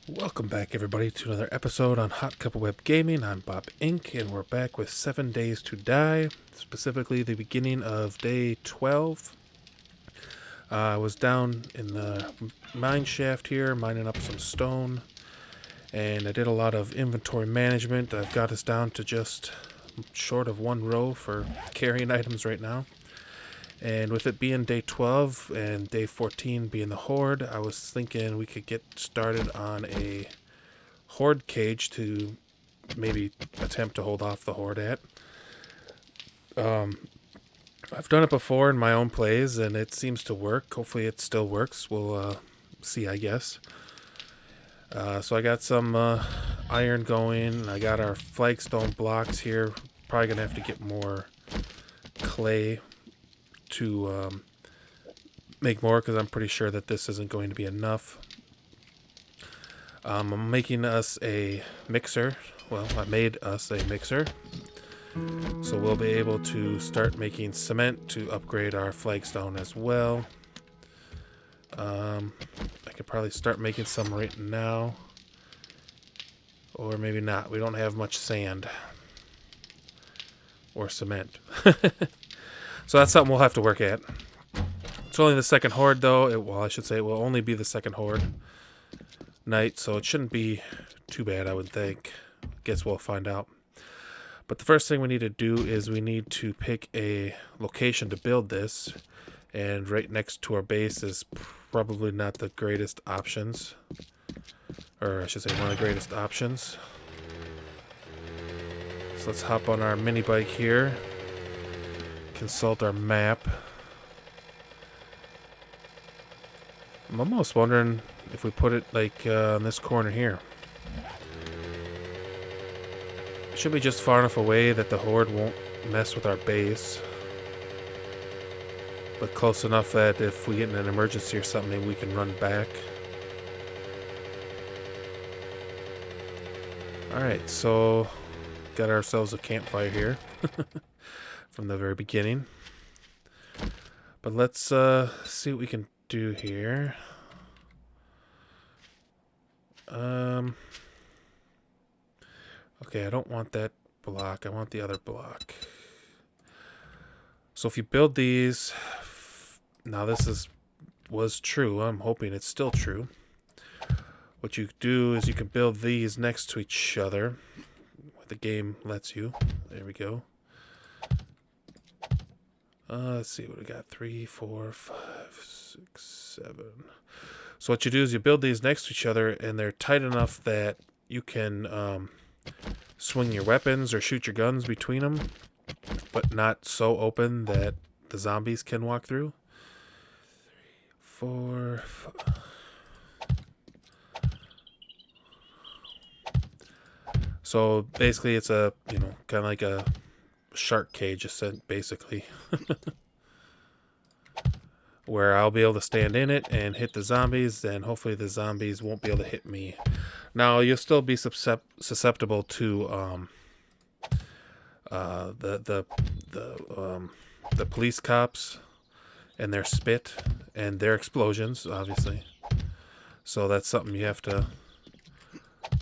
Welcome back, everybody, to another episode on Hot Cup of Web Gaming. I'm Bob Inc., and we're back with 7 Days to Die, specifically the beginning of day 12. I was down in the mine shaft here, mining up some stone, and I did a lot of inventory management. I've got us down to just short of one row for carrying items right now. And with it being day 12 and day 14 being the Horde, I was thinking we could get started on a Horde cage to maybe attempt to hold off the Horde at. I've done it before in my own plays, and it seems to work. Hopefully it still works. We'll see, I guess. So I got some iron going. I got our flagstone blocks here. Probably going to have to get more clay to make more, because I'm pretty sure that this isn't going to be enough. I'm making us a mixer. Well, I made us a mixer. So we'll be able to start making cement to upgrade our flagstone as well. I could probably start making some right now. Or maybe not. We don't have much sand. Or cement. So that's something we'll have to work at. It's only the second Horde, though. Well, I should say it will only be the second Horde night, so it shouldn't be too bad, I would think. Guess we'll find out. But the first thing we need to do is we need to pick a location to build this. And right next to our base is probably not the greatest options. Or I should say one of the greatest options. So let's hop on our mini bike here. Consult our map. I'm almost wondering if we put it like in this corner here. It should be just far enough away that the Horde won't mess with our base. But close enough that if we get in an emergency or something, maybe we can run back. Alright, so got ourselves a campfire here. From the very beginning. But let's see what we can do here. Okay, I don't want that block. I want the other block. So if you build these, now this was true. I'm hoping it's still true. What you do is you can build these next to each other. What the game lets you. There we go. Let's see what we got. 3, 4, 5, 6, 7. So what you do is you build these next to each other, and they're tight enough that you can swing your weapons or shoot your guns between them, but not so open that the zombies can walk through. 3, 4, 5. So basically it's a, kind of like a shark cage, basically. Where I'll be able to stand in it and hit the zombies, and hopefully the zombies won't be able to hit me. Now, you'll still be susceptible to the police cops and their spit and their explosions, obviously. So that's something you have to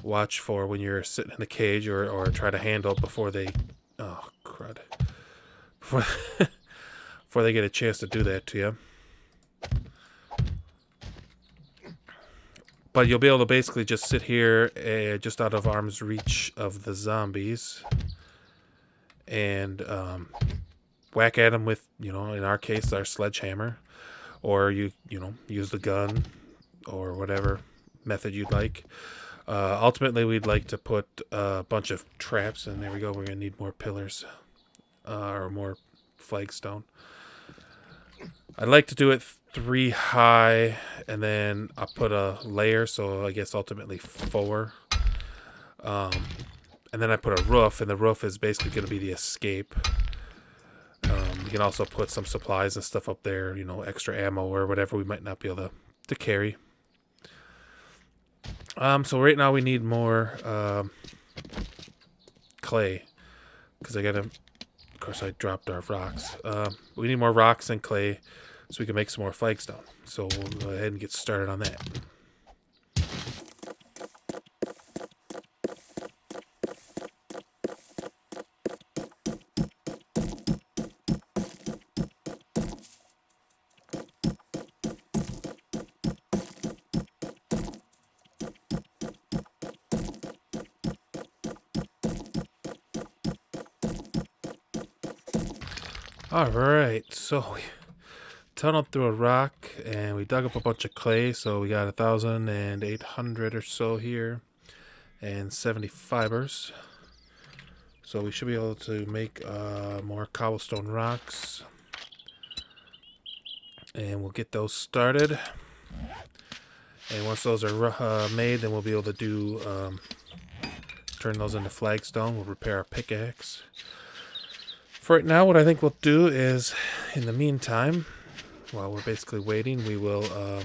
watch for when you're sitting in the cage, or try to handle before they... Oh, crud. Before they get a chance to do that to you. But you'll be able to basically just sit here, just out of arm's reach of the zombies, and whack at them with, in our case, our sledgehammer, or you use the gun, or whatever method you'd like. Ultimately, we'd like to put a bunch of traps, and there we go. We're gonna need more pillars, or more flagstone. I'd like to do it 3 high, and then I'll put a layer, so I guess ultimately 4. And then I put a roof, and the roof is basically going to be the escape. You can also put some supplies and stuff up there, extra ammo or whatever we might not be able to carry. So right now we need more clay, because I gotta... Of course, I dropped our rocks. We need more rocks and clay so we can make some more flagstone. So we'll go ahead and get started on that. Alright, so we tunneled through a rock and we dug up a bunch of clay, so we got 1,800 or so here and 70 fibers. So we should be able to make more cobblestone rocks. And we'll get those started. And once those are made, then we'll be able to do turn those into flagstone. We'll repair our pickaxe. For right now, what I think we'll do is, in the meantime, while we're basically waiting, we will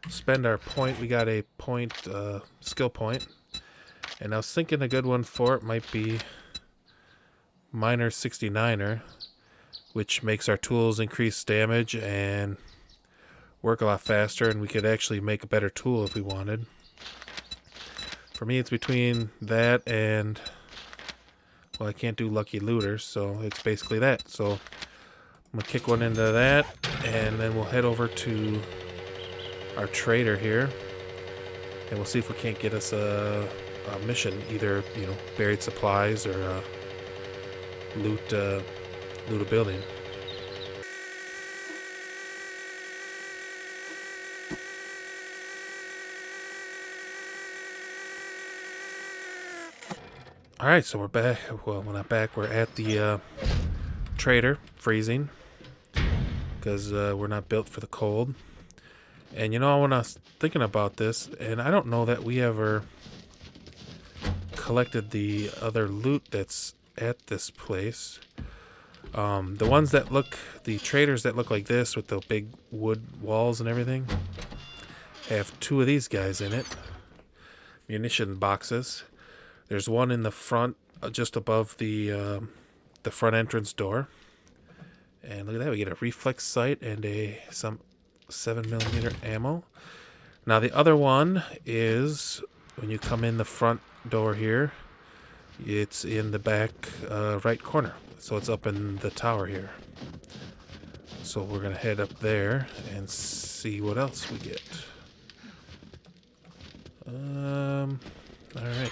spend our point. We got a point, skill point. And I was thinking a good one for it might be Miner 69er, which makes our tools increase damage and work a lot faster, and we could actually make a better tool if we wanted. For me, it's between that and, well, I can't do Lucky Looters, so it's basically that. So I'm gonna kick one into that, and then we'll head over to our trader here, and we'll see if we can't get us a mission, either, you know, buried supplies or loot a building. Alright, so we're back. Well, we're not back. We're at the trader, freezing, because we're not built for the cold. And you know, when I was thinking about this, and I don't know that we ever collected the other loot that's at this place. The ones that look, the traders that look like this with the big wood walls and everything, have two of these guys in it. Munition boxes. There's one in the front, just above the front entrance door. And look at that, we get a reflex sight and some 7mm ammo. Now the other one is when you come in the front door here. It's in the back right corner, so it's up in the tower here. So we're gonna head up there and see what else we get. All right.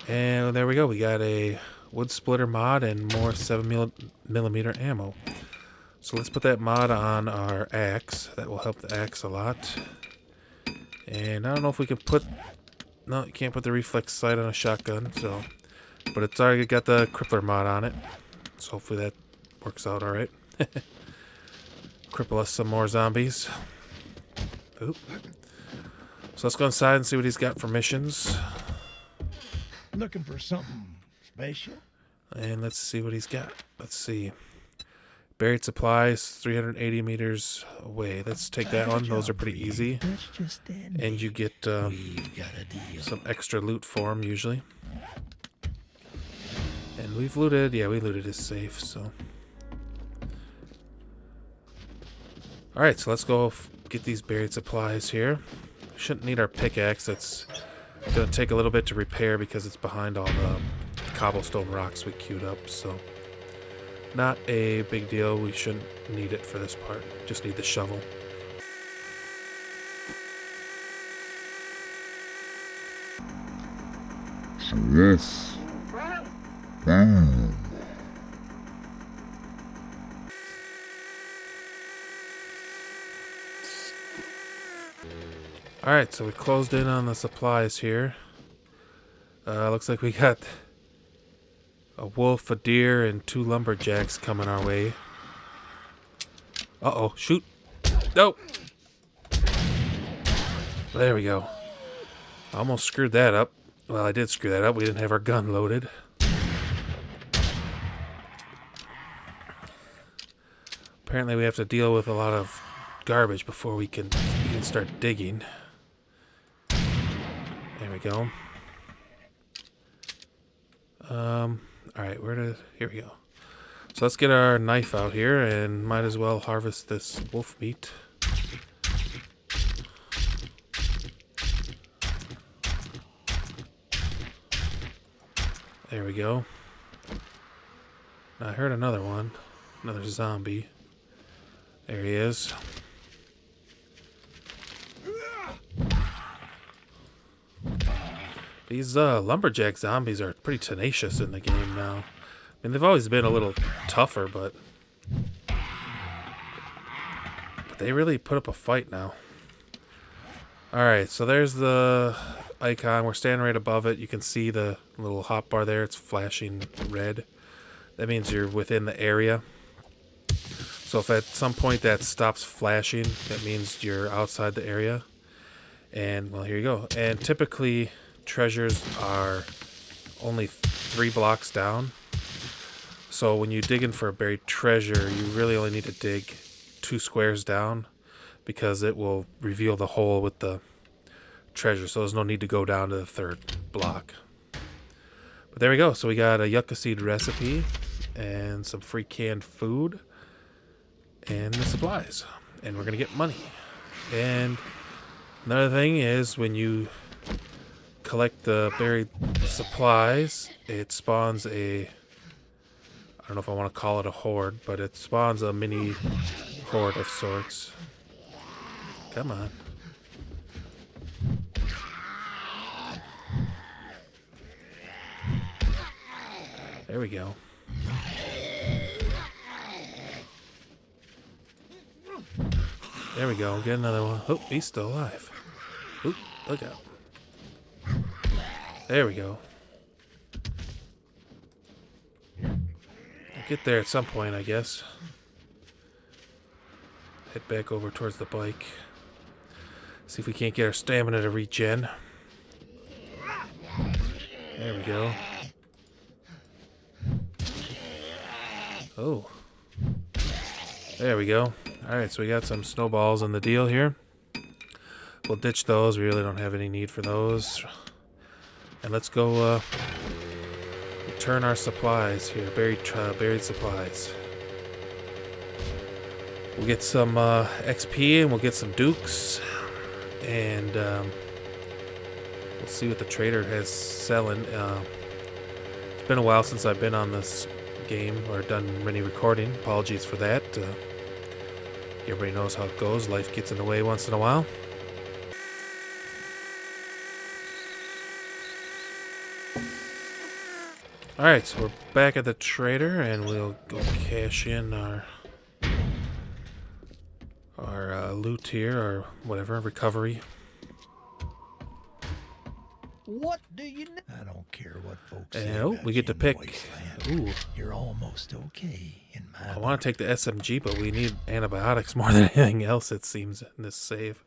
And there we go. We got a wood splitter mod and more 7mm ammo. So let's put that mod on our axe. That will help the axe a lot. And I don't know if we can put... No, you can't put the reflex sight on a shotgun. So, but it's already got the crippler mod on it. So hopefully that works out alright. Cripple us some more zombies. Oop. So let's go inside and see what he's got for missions. Looking for something special? And let's see what he's got. Let's see. Buried supplies, 380 meters away. Let's take that one. Those are pretty easy. And you get some extra loot for them usually. And we've looted. Yeah, we looted his safe, so. Alright, so let's go get these buried supplies here. Shouldn't need our pickaxe. That's going to take a little bit to repair because it's behind all the cobblestone rocks we queued up, so not a big deal. We shouldn't need it for this part. Just need the shovel. Yes. Alright, so we closed in on the supplies here. Looks like we got a wolf, a deer, and 2 lumberjacks coming our way. Uh-oh, shoot. No! There we go. Almost screwed that up. Well, I did screw that up. We didn't have our gun loaded. Apparently we have to deal with a lot of garbage before we can even start digging. There we go. Alright, here we go. So let's get our knife out here and might as well harvest this wolf meat. There we go. I heard another one. Another zombie. There he is. These lumberjack zombies are pretty tenacious in the game now. I mean, they've always been a little tougher, but they really put up a fight now. Alright, so there's the icon. We're standing right above it. You can see the little hotbar there. It's flashing red. That means you're within the area. So if at some point that stops flashing, that means you're outside the area. And, well, here you go. And typically, treasures are only 3 blocks down. So when you dig in for a buried treasure, you really only need to dig 2 squares down, because it will reveal the hole with the treasure. So there's no need to go down to the 3rd block. But there we go. So we got a yucca seed recipe and some free canned food and the supplies. And we're going to get money. And another thing is, when you collect the buried supplies, it spawns a, I don't know if I want to call it a horde, but it spawns a mini horde of sorts. Come on. There we go. There we go. Get another one. Oh, he's still alive. Oop, look out. There we go. We'll get there at some point, I guess. Head back over towards the bike. See if we can't get our stamina to regen. There we go. Oh. There we go. Alright, so we got some snowballs in the deal here. We'll ditch those. We really don't have any need for those. And let's go return our supplies here. Buried supplies. We'll get some XP and we'll get some dukes. And we'll see what the trader has selling. It's been a while since I've been on this game or done any recording. Apologies for that. Everybody knows how it goes. Life gets in the way once in a while. Alright, so we're back at the trader and we'll go cash in our loot here, or whatever, recovery. What do you know? I don't care what folks say. And oh, about we get to you in the pick. wasteland. Ooh. You're almost okay in my I want to take the SMG, but we need antibiotics more than anything else, it seems, in this save.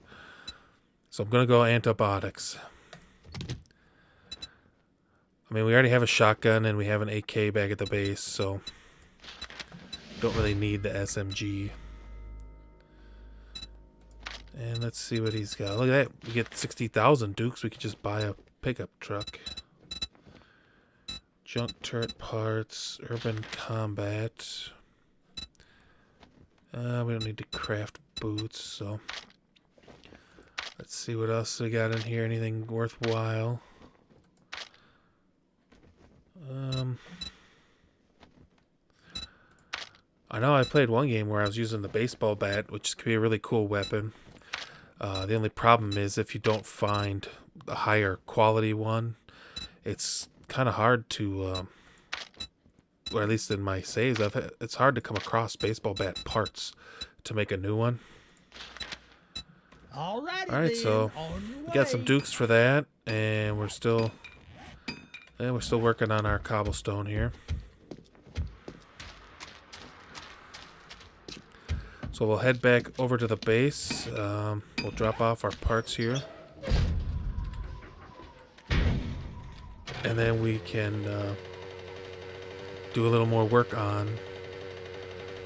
So I'm going to go antibiotics. I mean, we already have a shotgun and we have an AK back at the base, so don't really need the SMG. And let's see what he's got. Look at that. We get 60,000 dukes. We could just buy a pickup truck. Junk turret parts. Urban combat. We don't need to craft boots, so let's see what else we got in here. Anything worthwhile? I know I played one game where I was using the baseball bat, which could be a really cool weapon. The only problem is if you don't find a higher quality one, it's kind of hard to, or at least in my saves, it's hard to come across baseball bat parts to make a new one. Alright, so we got some dukes for that, and we're still working on our cobblestone here. So we'll head back over to the base. We'll drop off our parts here. And then we can do a little more work on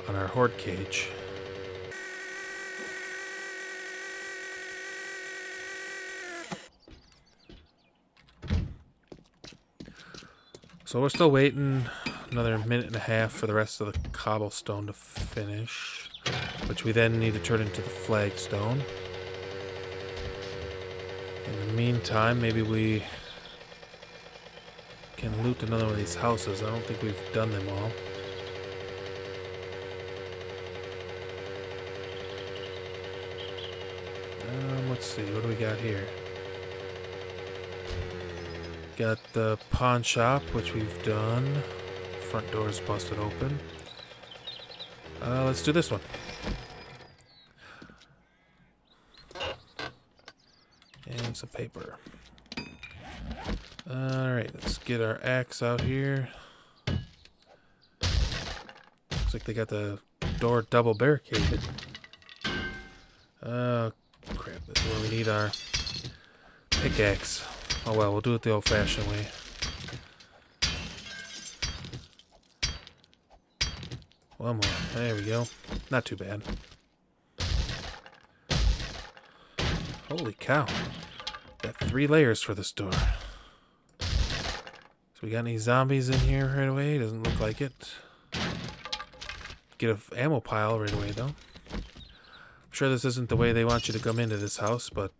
our horde cage. So we're still waiting another minute and a half for the rest of the cobblestone to finish, which we then need to turn into the flagstone. In the meantime, maybe we can loot another one of these houses. I don't think we've done them all. Let's see, what do we got here? Got the pawn shop, which we've done. Front door is busted open. Let's do this one. And some paper. Alright, let's get our axe out here. Looks like they got the door double barricaded. Oh, crap. This is where we need our pickaxe. Oh well, we'll do it the old-fashioned way. One more. There we go. Not too bad. Holy cow. Got 3 layers for this door. So we got any zombies in here right away? Doesn't look like it. Get an ammo pile right away though. I'm sure this isn't the way they want you to come into this house, but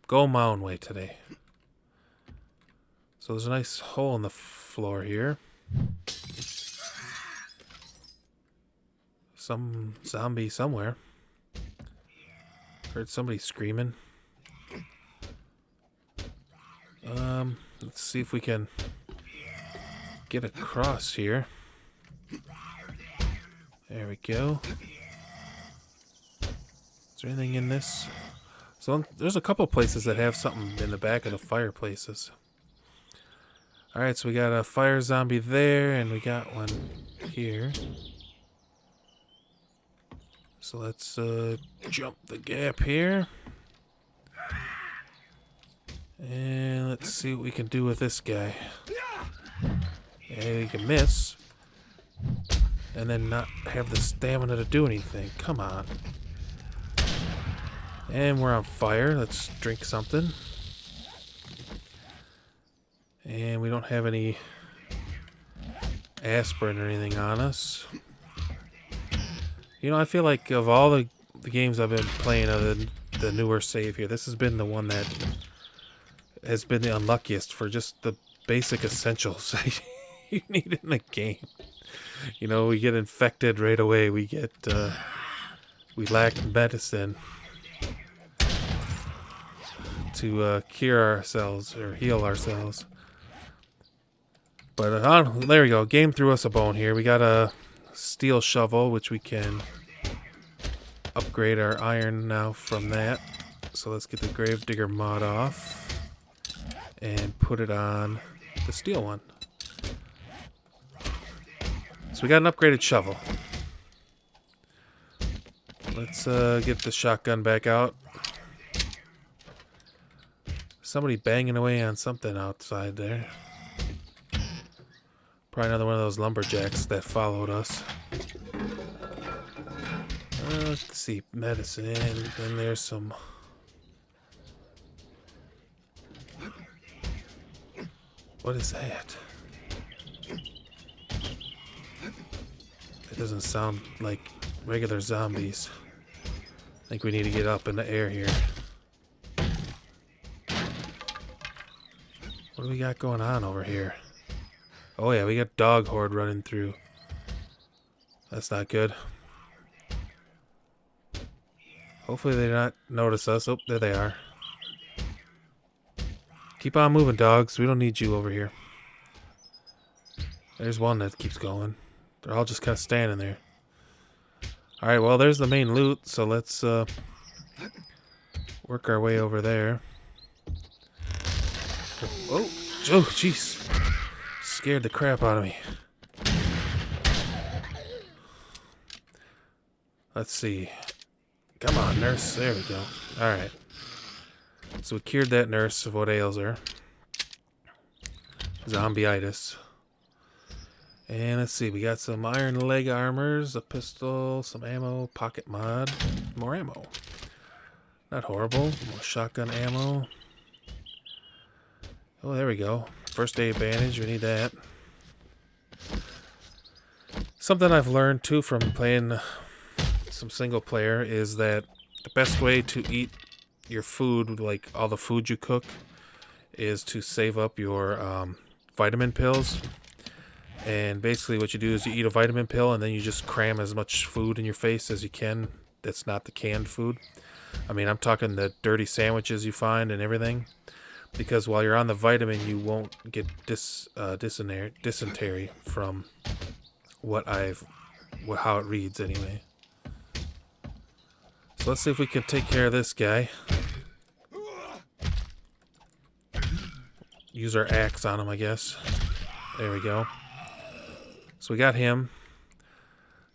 go my own way today. So there's a nice hole in the floor here. Some zombie somewhere. Heard somebody screaming. Let's see if we can get across here. There we go. Is there anything in this? So there's a couple places that have something in the back of the fireplaces. Alright, so we got a fire zombie there, and we got one here. So let's jump the gap here. And let's see what we can do with this guy. Yeah, we can miss. And then not have the stamina to do anything. Come on. And we're on fire. Let's drink something. And we don't have any aspirin or anything on us. You know, I feel like of all the games I've been playing of the newer save here, this has been the one that has been the unluckiest for just the basic essentials you need in the game. You know, we get infected right away. We get, we lack medicine to cure ourselves or heal ourselves. But there we go. Game threw us a bone here. We got a steel shovel, which we can upgrade our iron now from that. So let's get the Gravedigger mod off and put it on the steel one. So we got an upgraded shovel. Let's get the shotgun back out. Somebody banging away on something outside there. Probably another one of those lumberjacks that followed us. Let's see, medicine, and there's some... What is that? It doesn't sound like regular zombies. I think we need to get up in the air here. What do we got going on over here? Oh yeah, we got dog horde running through. That's not good. Hopefully they not notice us. Oh, there they are. Keep on moving, dogs. We don't need you over here. There's one that keeps going. They're all just kind of standing there. Alright, well, there's the main loot, so let's work our way over there. Oh, jeez. Scared the crap out of me. Let's see. Come on, nurse. There we go. Alright. So we cured that nurse of what ails her. Zombieitis. And let's see, we got some iron leg armors, a pistol, some ammo, pocket mod, more ammo. Not horrible. More shotgun ammo. Oh, there we go. First aid bandage, we need that. Something I've learned too from playing some single player is that the best way to eat your food, like all the food you cook, is to save up your vitamin pills. And basically what you do is you eat a vitamin pill and then you just cram as much food in your face as you can that's not the canned food. I mean, I'm talking the dirty sandwiches you find and everything. because while you're on the vitamin, you won't get dysentery from how it reads anyway. So let's see if we can take care of this guy. Use our axe on him, I guess. There we go. So we got him.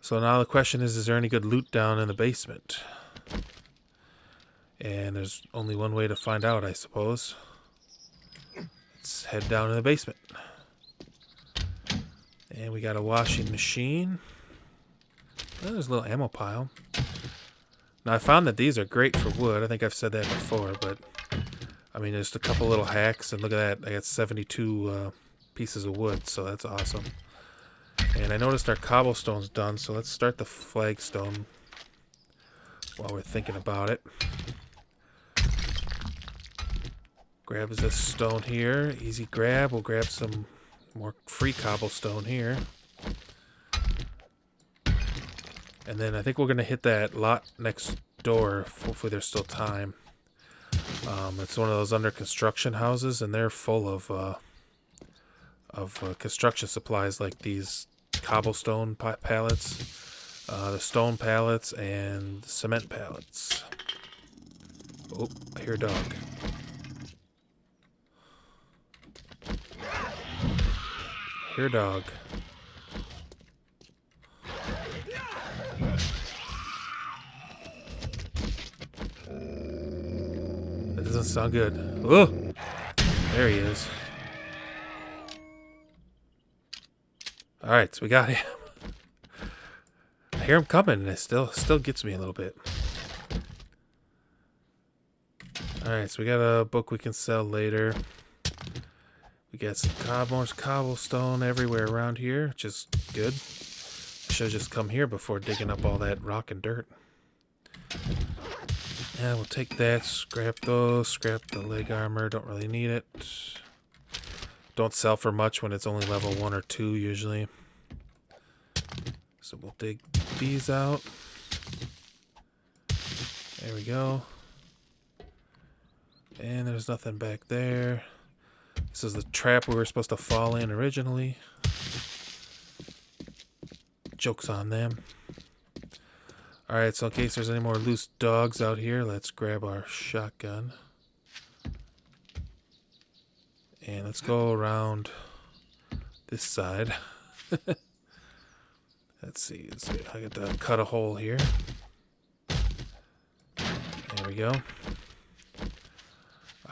So now the question is there any good loot down in the basement? And there's only one way to find out, I suppose. Let's head down in the basement. And we got a washing machine. Oh, there's a little ammo pile. Now I found that these are great for wood. I think I've said that before, but I mean, just a couple little hacks, and look at that. I got 72 pieces of wood, so that's awesome. And I noticed our cobblestone's done, so let's start the flagstone while we're thinking about it. Grab this stone here. Easy grab. We'll grab some more free cobblestone here. And then I think we're going to hit that lot next door. Hopefully there's still time. It's one of those under construction houses, and they're full of construction supplies like these cobblestone pallets, the stone pallets, and cement pallets. Oh, I hear a dog. Hear a dog. That doesn't sound good. Oh, there he is. All right, so we got him. I hear him coming, and it still gets me a little bit. All right, so we got a book we can sell later. We got some more cobblestone everywhere around here, which is good. I should have just come here before digging up all that rock and dirt. Yeah, we'll take that, scrap those, scrap the leg armor, don't really need it. Don't sell for much when it's only level 1 or 2 usually. So we'll dig these out. There we go. And there's nothing back there. This is the trap we were supposed to fall in originally. Joke's on them. Alright, so in case there's any more loose dogs out here, let's grab our shotgun. And let's go around this side. Let's see. I got to cut a hole here. There we go.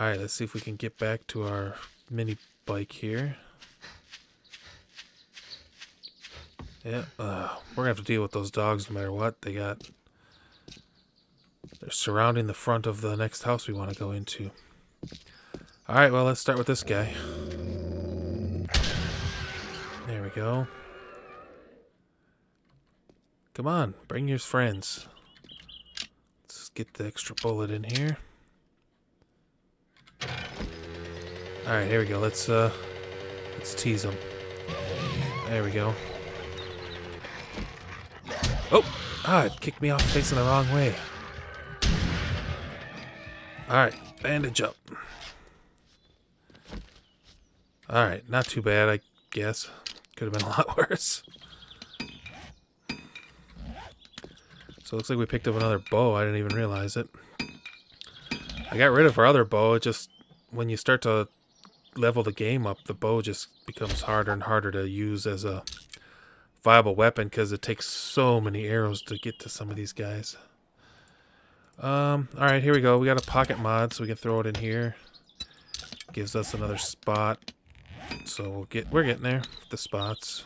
Alright, let's see if we can get back to our mini bike here. Yeah, we're gonna have to deal with those dogs no matter what. They're surrounding the front of the next house we want to go into. Alright, well, let's start with this guy. There we go. Come on, bring your friends. Let's get the extra bullet in here. Alright, here we go. Let's tease them. There we go. Oh! Ah, it kicked me off facing the wrong way. Alright, bandage up. Alright, not too bad, I guess. Could have been a lot worse. So it looks like we picked up another bow. I didn't even realize it. I got rid of our other bow. It just, when you start to level the game up, the bow just becomes harder and harder to use as a viable weapon because it takes so many arrows to get to some of these guys. Alright, here we go. We got a pocket mod, so we can throw it in here. Gives us another spot. So we're getting there with the spots.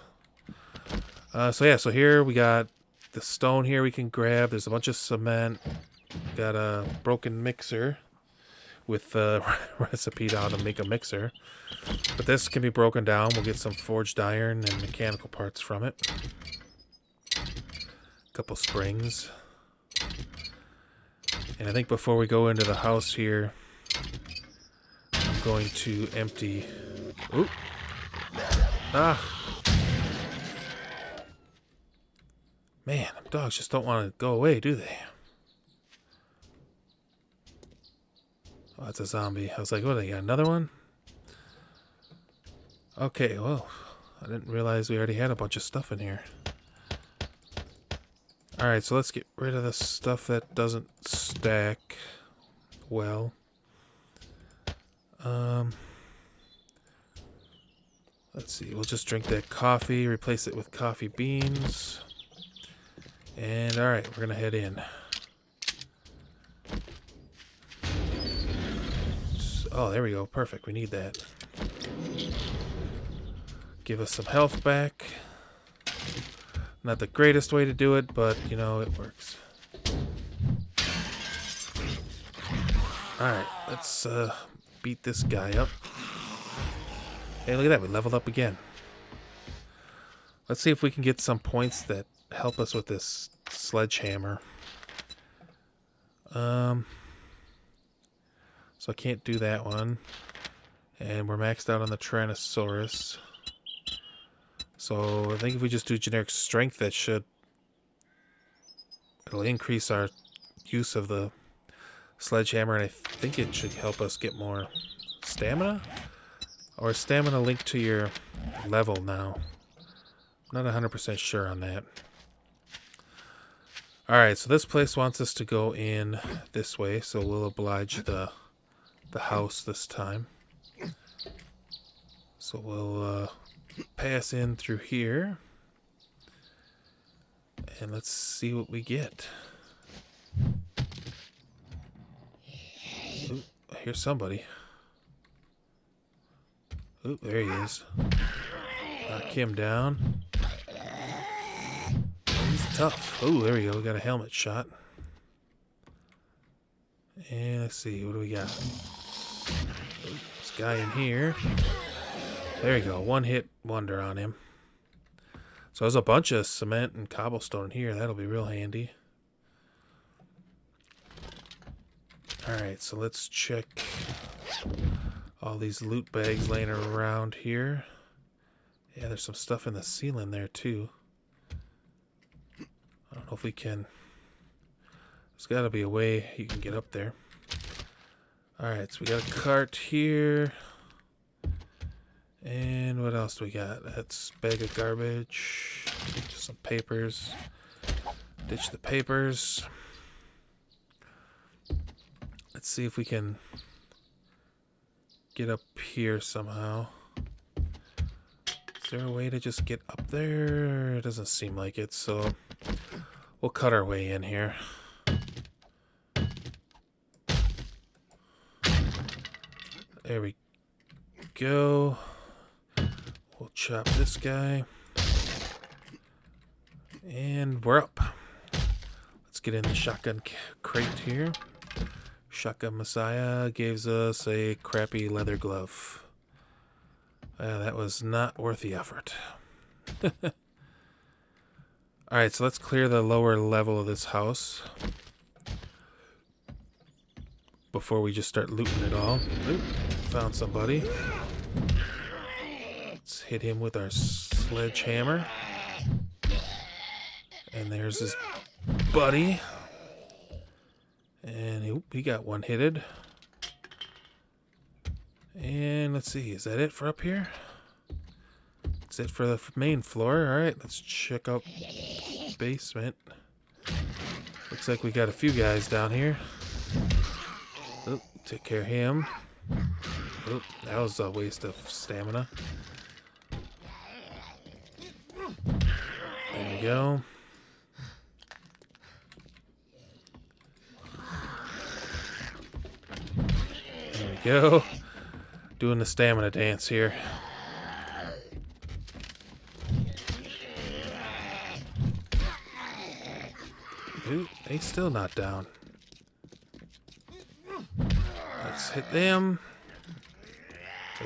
So here we got the stone here we can grab. There's a bunch of cement. Got a broken mixer with a recipe to how to make a mixer. But this can be broken down. We'll get some forged iron and mechanical parts from it. A couple springs. And I think before we go into the house here, I'm going to empty... Oop! Ah! Man, them dogs just don't want to go away, do they? Oh, that's a zombie. I was like, what, they got another one? Okay, well, I didn't realize we already had a bunch of stuff in here. Alright, so let's get rid of the stuff that doesn't stack well. Let's see, we'll just drink that coffee, replace it with coffee beans. And alright, we're gonna head in. Oh, there we go. Perfect. We need that. Give us some health back. Not the greatest way to do it, but, you know, it works. Alright, let's beat this guy up. Hey, look at that. We leveled up again. Let's see if we can get some points that help us with this sledgehammer. So I can't do that one. And we're maxed out on the Tyrannosaurus. So I think if we just do generic strength, that should... It'll increase our use of the sledgehammer, and I think it should help us get more stamina? Or is stamina linked to your level now? I'm not 100% sure on that. Alright, so this place wants us to go in this way, so we'll oblige the house this time. So we'll pass in through here. And let's see what we get. Ooh, I hear somebody. Ooh, there he is. Knock him down. He's tough. Oh, there we go. We got a helmet shot. And let's see, what do we got? This guy in here. There you go. One hit wonder on him. So there's a bunch of cement and cobblestone here. That'll be real handy. Alright, so let's check all these loot bags laying around here. Yeah, there's some stuff in the ceiling there too. I don't know if we can... There's got to be a way you can get up there. Alright, so we got a cart here. And what else do we got? That's a bag of garbage. Just some papers. Ditch the papers. Let's see if we can get up here somehow. Is there a way to just get up there? It doesn't seem like it, so we'll cut our way in here. There we go. We'll chop this guy. And we're up. Let's get in the shotgun crate here. Shotgun Messiah gives us a crappy leather glove. That was not worth the effort. Alright, so let's clear the lower level of this house before we just start looting it all. Oop, found somebody. Let's hit him with our sledgehammer. And there's his buddy. And oop, he got one hitted. And let's see, is that it for up here? That's it for the main floor. Alright, let's check out basement. Looks like we got a few guys down here. Oop, take care of him. Oop, that was a waste of stamina. There we go. There we go. Doing the stamina dance here. Ooh, he's still not down. Let's hit them.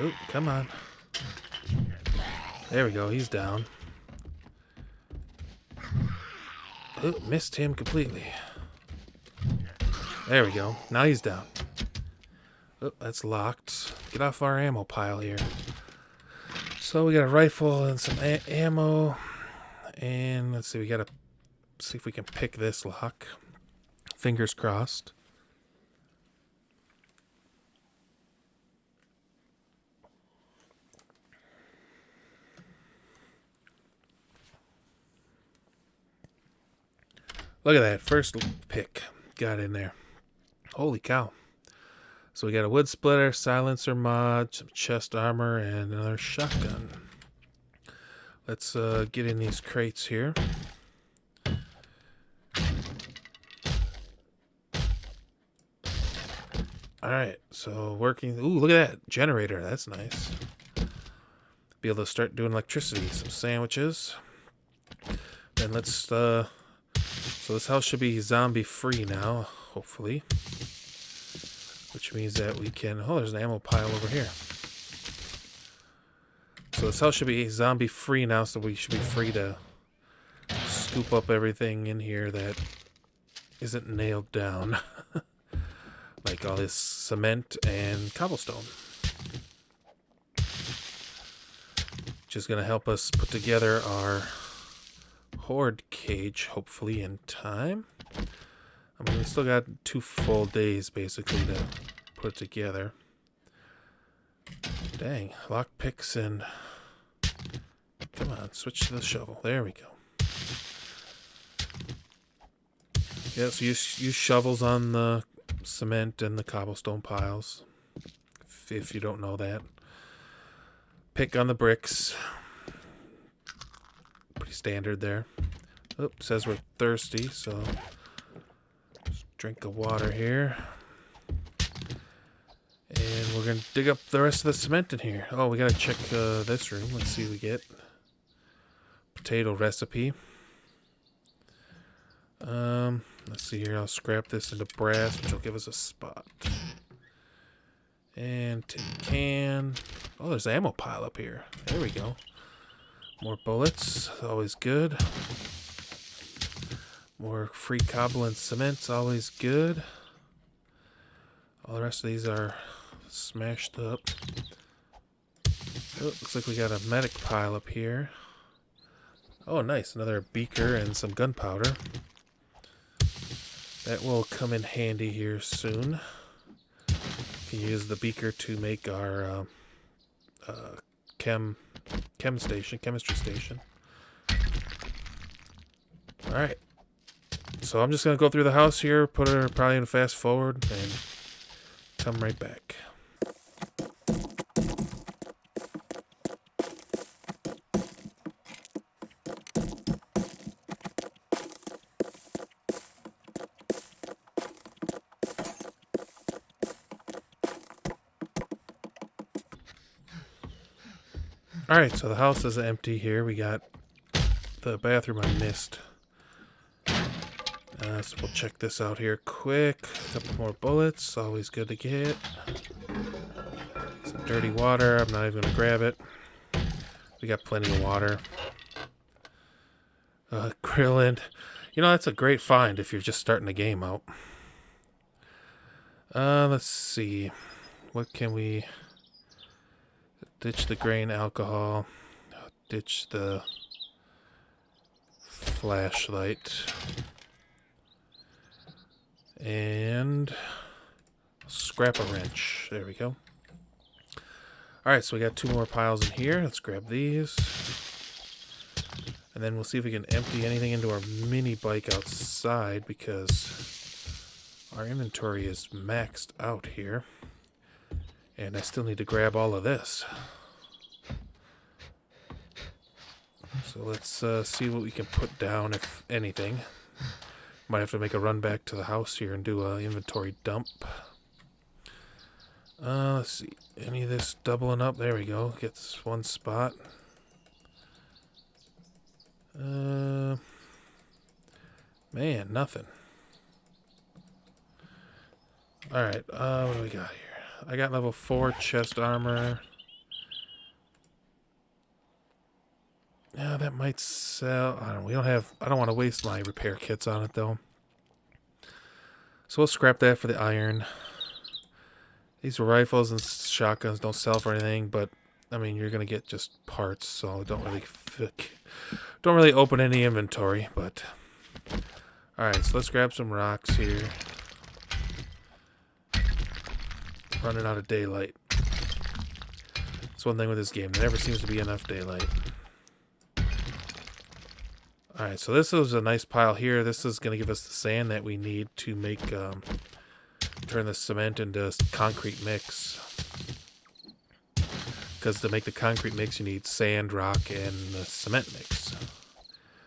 Ooh, come on. There we go, he's down. Ooh, missed him completely. There we go, now he's down. Oh, that's locked. Get off our ammo pile here. So we got a rifle and some ammo. And let's see, we gotta see if we can pick this lock. Fingers crossed. Look at that. First pick got in there. Holy cow. So we got a wood splitter, silencer mod, some chest armor, and another shotgun. Let's get in these crates here. Alright, so working. Ooh, look at that generator. That's nice. Be able to start doing electricity. Some sandwiches. And let's, so this house should be zombie free now, hopefully. Which means that we can, oh, there's an ammo pile over here. So this house should be zombie free now, so we should be free to scoop up everything in here that isn't nailed down. Like all this cement and cobblestone. Which is going to help us put together our horde cage, hopefully in time. I mean, we still got 2 full days, basically, to put it together. Dang, lockpicks and... Come on, switch to the shovel. There we go. Yeah, so use shovels on the cement and the cobblestone piles, if you don't know that. Pick on the bricks. Pretty standard there. Oops, says we're thirsty, so just drink of water here. And we're gonna dig up the rest of the cement in here. Oh, we gotta check this room. Let's see what we get. Potato recipe. Let's see here. I'll scrap this into brass, which will give us a spot. And tin can. Oh, there's an ammo pile up here. There we go. More bullets. Always good. More free cobble and cement. Always good. All the rest of these are smashed up. Oh, looks like we got a medic pile up here. Oh, nice. Another beaker and some gunpowder. That will come in handy here soon. We can use the beaker to make our chemistry station. Alright. So I'm just going to go through the house here, put her probably in fast forward, and come right back. Alright, so the house is empty here. We got the bathroom I missed. So we'll check this out here quick. A couple more bullets, always good to get. Some dirty water, I'm not even going to grab it. We got plenty of water. Grilling. You know, that's a great find if you're just starting the game out. Let's see. What can we... Ditch the grain alcohol. Ditch the flashlight. And scrap a wrench. There we go. Alright, so we got 2 more piles in here. Let's grab these. And then we'll see if we can empty anything into our mini bike outside, because our inventory is maxed out here. And I still need to grab all of this. So let's see what we can put down, if anything. Might have to make a run back to the house here and do an inventory dump. Let's see. Any of this doubling up? There we go. Get this one spot. Man, nothing. Alright, what do we got here? I got level 4 chest armor. Yeah, that might sell. I don't want to waste my repair kits on it though. So we'll scrap that for the iron. These rifles and shotguns don't sell for anything, but I mean, you're gonna get just parts, so don't really open any inventory. But all right, so let's grab some rocks here. Running out of daylight. That's one thing with this game. There never seems to be enough daylight. Alright, so this is a nice pile here. This is going to give us the sand that we need to make, turn the cement into concrete mix. Because to make the concrete mix, you need sand, rock, and the cement mix.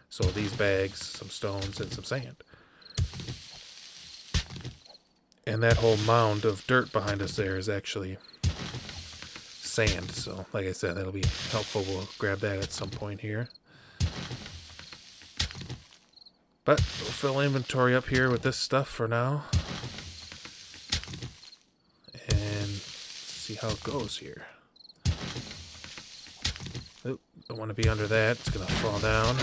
So these bags, some stones, and some sand. And that whole mound of dirt behind us there is actually sand. So, like I said, that'll be helpful. We'll grab that at some point here. But we'll fill inventory up here with this stuff for now. And see how it goes here. Oop, don't want to be under that. It's going to fall down.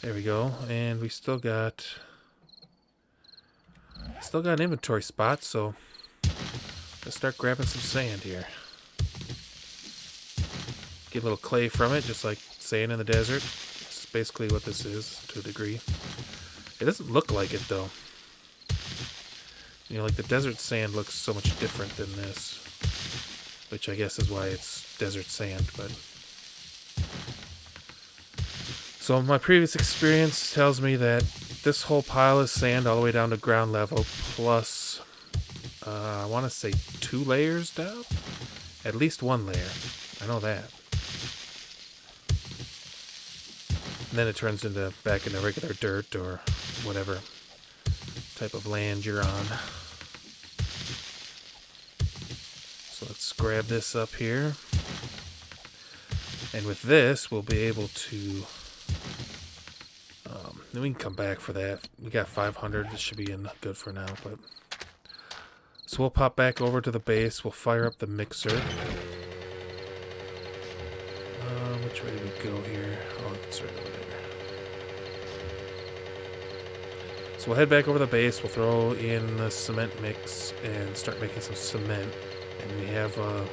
There we go. And we still got an inventory spot, so let's start grabbing some sand here. Get a little clay from it, just like sand in the desert. That's basically what this is, to a degree. It doesn't look like it, though. You know, like the desert sand looks so much different than this. Which I guess is why it's desert sand, but... So my previous experience tells me that this whole pile is sand all the way down to ground level, plus, I want to say 2 layers down? At least 1 layer. I know that. And then it turns back into regular dirt or whatever type of land you're on. So let's grab this up here. And with this, we'll be able to... then we can come back for that. We got 500. This should be good for now. But so we'll pop back over to the base. We'll fire up the mixer. Which way do we go here? Oh, it's right over there. So we'll head back over the base. We'll throw in the cement mix and start making some cement. And we have a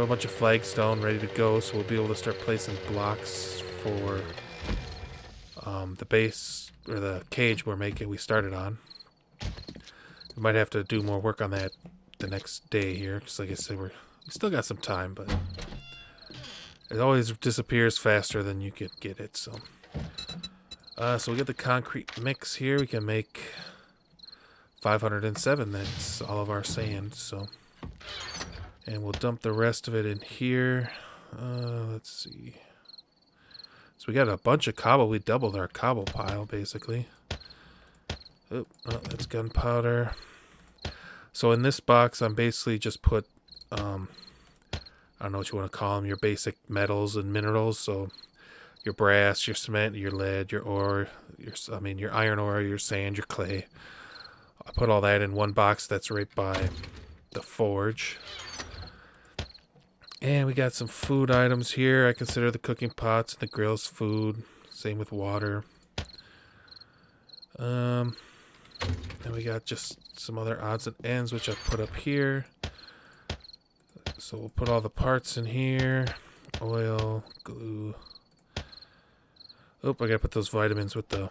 bunch of flagstone ready to go, so we'll be able to start placing blocks for the base or the cage we started on. We might have to do more work on that the next day here, because like I said, we still got some time, but it always disappears faster than you could get it. So we get the concrete mix here. We can make 507. That's all of our sand. So. And we'll dump the rest of it in here. Let's see. So we got a bunch of cobble. We doubled our cobble pile, basically. Oh, that's gunpowder. So in this box, I'm basically just put, I don't know what you want to call them, your basic metals and minerals. So your brass, your cement, your lead, your ore, your iron ore, your sand, your clay. I put all that in one box that's right by the forge. And we got some food items here. I consider the cooking pots and the grills food. Same with water. And we got just some other odds and ends, which I put up here. So we'll put all the parts in here. Oil, glue. Oh, I gotta put those vitamins with the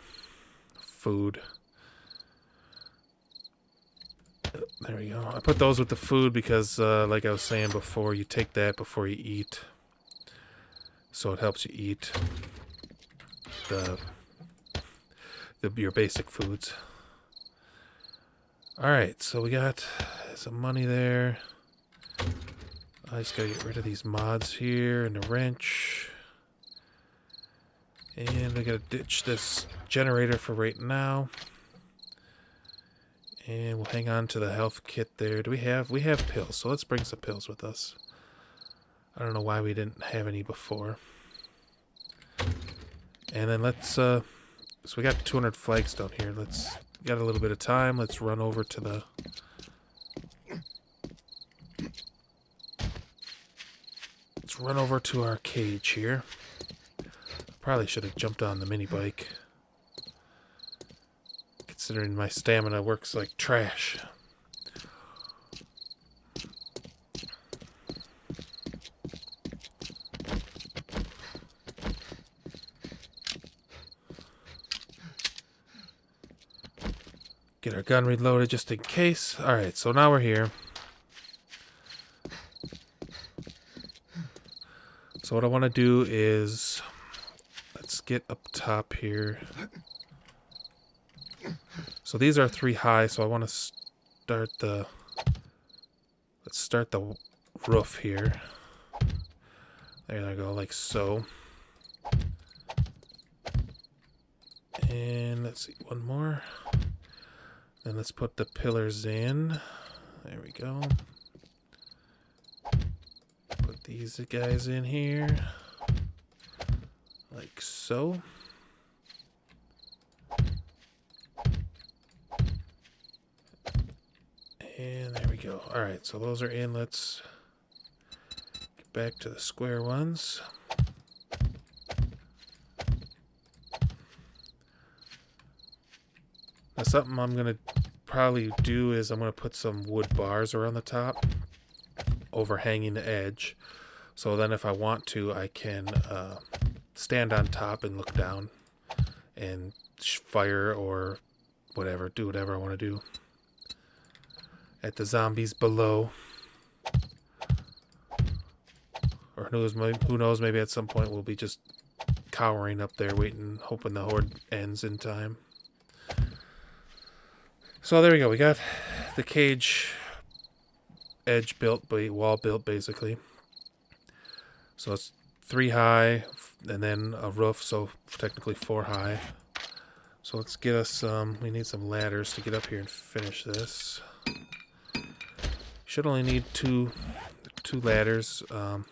food. There we go. I put those with the food because, like I was saying before, you take that before you eat. So it helps you eat your basic foods. Alright, so we got some money there. I just gotta get rid of these mods here and the wrench. And I gotta ditch this generator for right now. And we'll hang on to the health kit there. We have pills, so let's bring some pills with us. I don't know why we didn't have any before. And then let's, so we got 200 flagstone here. Got a little bit of time. Let's run over to the... Let's run over to our cage here. Probably should have jumped on the mini bike. Considering my stamina works like trash. Get our gun reloaded just in case. Alright, so now we're here. So what I want to do is get up top here. So these are 3 high, so I want to start the... Let's start the roof here. There I go, like so. And let's see, one more. And let's put the pillars in. There we go. Put these guys in here. Like so. And there we go. Alright, so those are in. Let's get back to the square ones. Now something I'm going to probably do is I'm going to put some wood bars around the top, overhanging the edge. So then if I want to, I can stand on top and look down and fire or whatever, do whatever I want to do at the zombies below. Or who knows, maybe at some point we'll be just cowering up there waiting, hoping the horde ends in time. So there we go. We got the cage edge built, wall built basically. So it's 3 high and then a roof, so technically 4 high. So let's get us we need some ladders to get up here and finish this. Should only need two ladders. So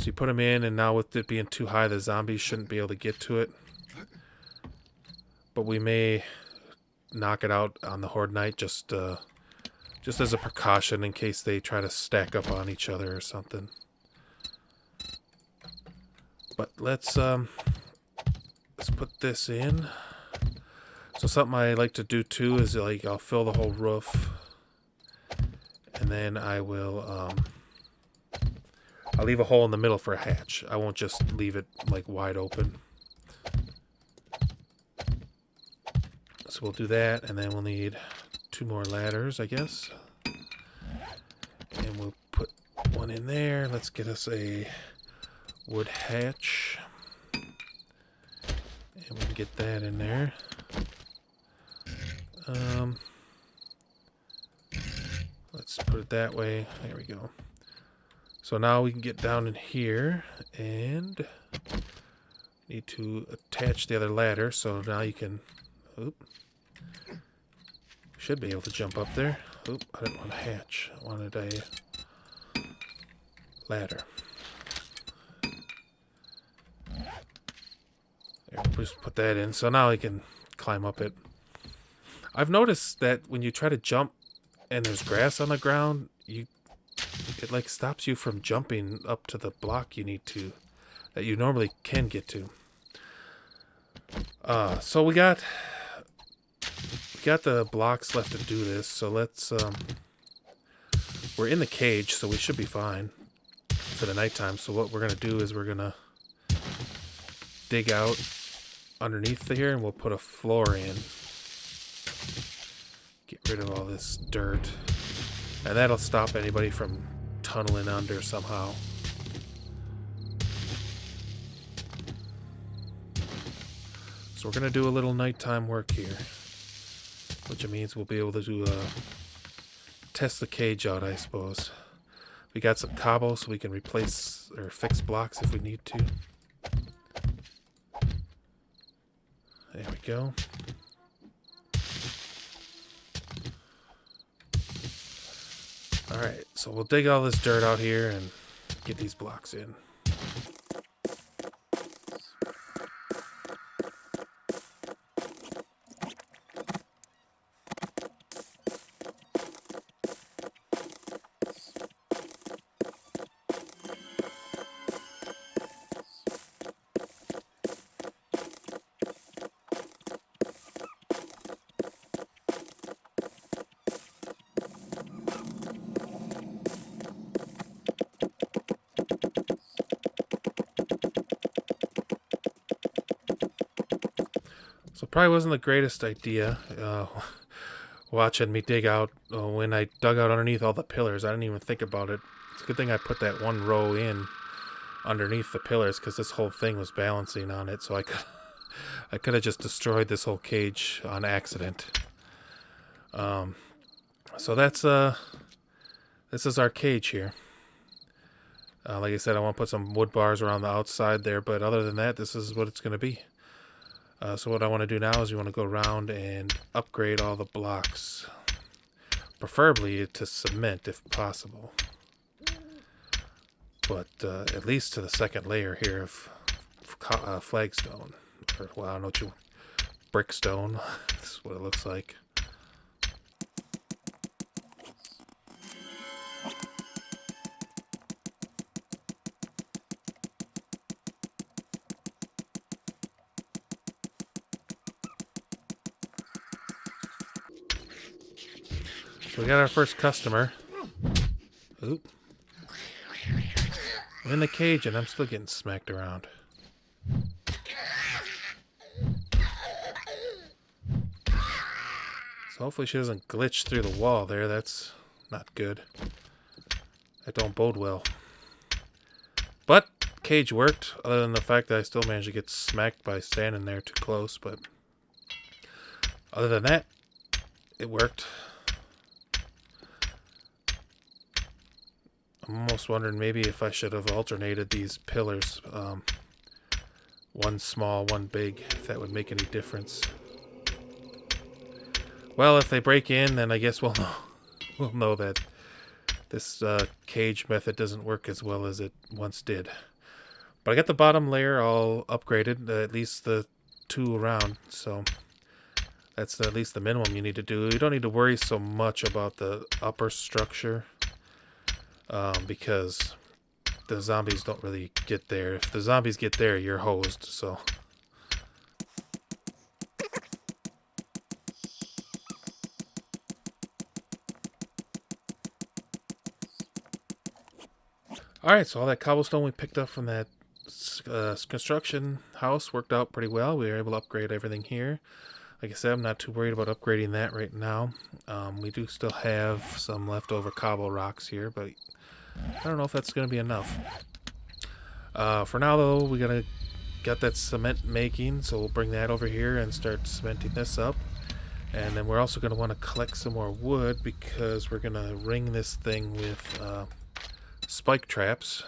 you put them in, and now with it being too high, the zombies shouldn't be able to get to it. But we may knock it out on the Horde Night just as a precaution in case they try to stack up on each other or something. But let's put this in. So something I like to do too is like I'll fill the whole roof, and then I will I'll leave a hole in the middle for a hatch. I won't just leave it like wide open. So we'll do that, and then we'll need 2 more ladders, I guess. And we'll put one in there. Let's get us a wood hatch. And we can get that in there. Let's put it that way. There we go. So now we can get down in here and need to attach the other ladder. So now you can, should be able to jump up there. I didn't want a hatch. I wanted a ladder. There, we'll just put that in. So now I can climb up it. I've noticed that when you try to jump and there's grass on the ground, it like stops you from jumping up to the block you need to, that you normally can get to. So we got the blocks left to do this, so let's we're in the cage, so we should be fine for the nighttime. So what we're gonna do is we're gonna dig out underneath here, and we'll put a floor in. Get rid of all this dirt, and that'll stop anybody from tunneling under somehow. So we're gonna do a little nighttime work here, which means we'll be able to do test the cage out, I suppose. We got some cobble, so we can replace or fix blocks if we need to. There we go. Alright, so we'll dig all this dirt out here and get these blocks in. So probably wasn't the greatest idea watching me dig out. When I dug out underneath all the pillars, I didn't even think about it. It's a good thing I put that one row in underneath the pillars because this whole thing was balancing on it. So I could have just destroyed this whole cage on accident. So that's this is our cage here. Like I said, I want to put some wood bars around the outside there, but other than that, this is what it's going to be. So what I want to do now is you want to go around and upgrade all the blocks, preferably to cement if possible. But at least to the second layer here of flagstone, or well, I don't know what you, brickstone. This is what it looks like. So we got our first customer. Oop. I'm in the cage and I'm still getting smacked around. So hopefully she doesn't glitch through the wall there. That's not good. That don't bode well. But cage worked, other than the fact that I still managed to get smacked by standing there too close. But other than that, it worked. I'm almost wondering maybe if I should have alternated these pillars. One small, one big, if that would make any difference. Well, if they break in, then I guess we'll know that this cage method doesn't work as well as it once did. But I got the bottom layer all upgraded, at least the 2 around, so that's at least the minimum you need to do. You don't need to worry so much about the upper structure. Because the zombies don't really get there. If the zombies get there, you're hosed, so. Alright, so all that cobblestone we picked up from that construction house worked out pretty well. We were able to upgrade everything here. Like I said, I'm not too worried about upgrading that right now. We do still have some leftover cobble rocks here, but I don't know if that's going to be enough. For now, though, we got that cement making, so we'll bring that over here and start cementing this up. And then we're also going to want to collect some more wood because we're going to ring this thing with spike traps.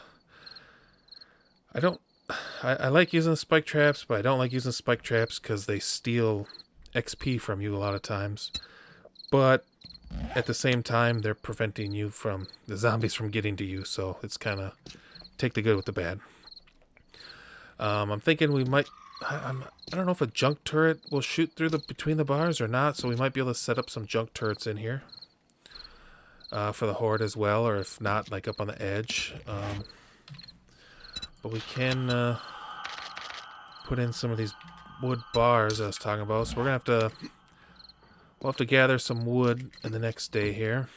I like using spike traps, but I don't like using spike traps because they steal XP from you a lot of times. But at the same time, they're preventing you from the zombies from getting to you, so it's kind of take the good with the bad. I'm thinking we might. I don't know if a junk turret will shoot through between the bars or not, so we might be able to set up some junk turrets in here for the horde as well, or if not, like up on the edge. But we can put in some of these wood bars I was talking about, so we're gonna we'll have to gather some wood in the next day here.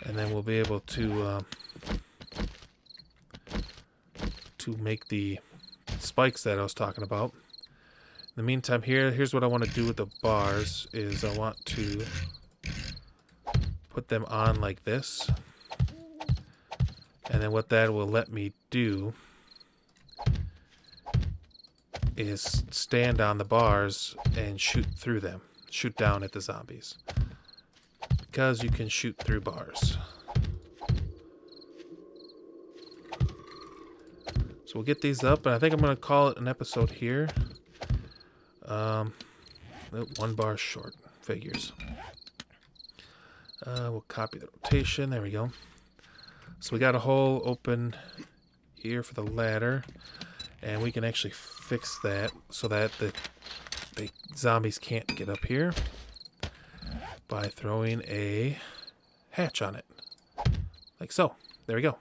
And then we'll be able to make the spikes that I was talking about. In the meantime, here's what I want to do with the bars is I want to put them on like this. And then what that will let me do is stand on the bars and shoot through them. Shoot down at the zombies. Because you can shoot through bars. So we'll get these up, and I think I'm going to call it an episode here. 1 bar short. Figures. We'll copy the rotation. There we go. So we got a hole open here for the ladder. And we can actually fix that so that the zombies can't get up here by throwing a hatch on it. Like so. There we go.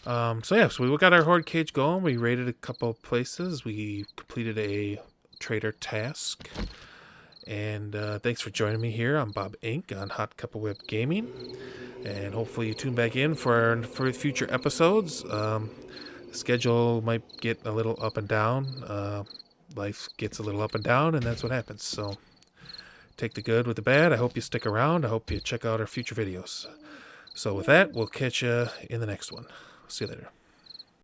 So we got our horde cage going. We raided a couple places. We completed a trader task. And thanks for joining me here. I'm Bob Inc. on Hot Cup of Web Gaming. And hopefully you tune back in for future episodes. The schedule might get a little up and down. Life gets a little up and down, and that's what happens. So take the good with the bad. I hope you stick around. I hope you check out our future videos. So with that, we'll catch you in the next one. See you later.